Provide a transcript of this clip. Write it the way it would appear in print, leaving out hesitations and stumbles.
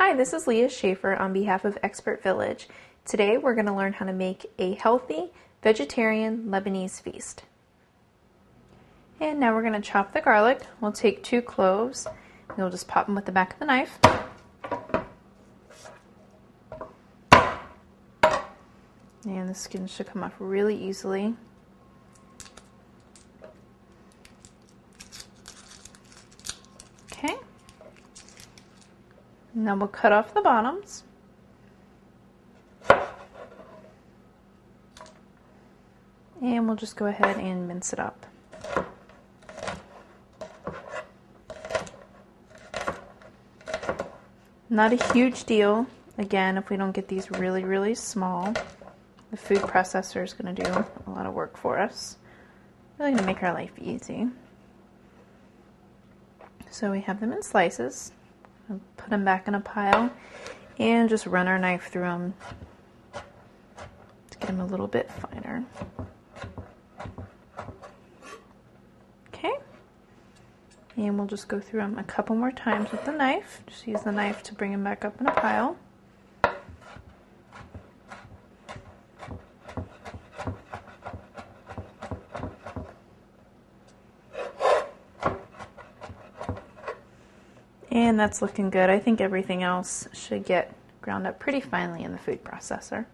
Hi, this is Leah Schaefer on behalf of ExpertVillage. Today we're going to learn how to make a healthy vegetarian Lebanese feast. And now we're going to chop the garlic. We'll take 2 cloves and we'll just pop them with the back of the knife. And the skin should come off really easily. Okay. Now we'll cut off the bottoms. And we'll just go ahead and mince it up. Not a huge deal. Again, if we don't get these really small, the food processor is going to do a lot of work for us. Really going to make our life easy. So we have them in slices. I'll put them back in a pile and just run our knife through them to get them a little bit finer. Okay, and we'll just go through them a couple more times with the knife. Just use the knife to bring them back up in a pile. And that's looking good. I think everything else should get ground up pretty finely in the food processor.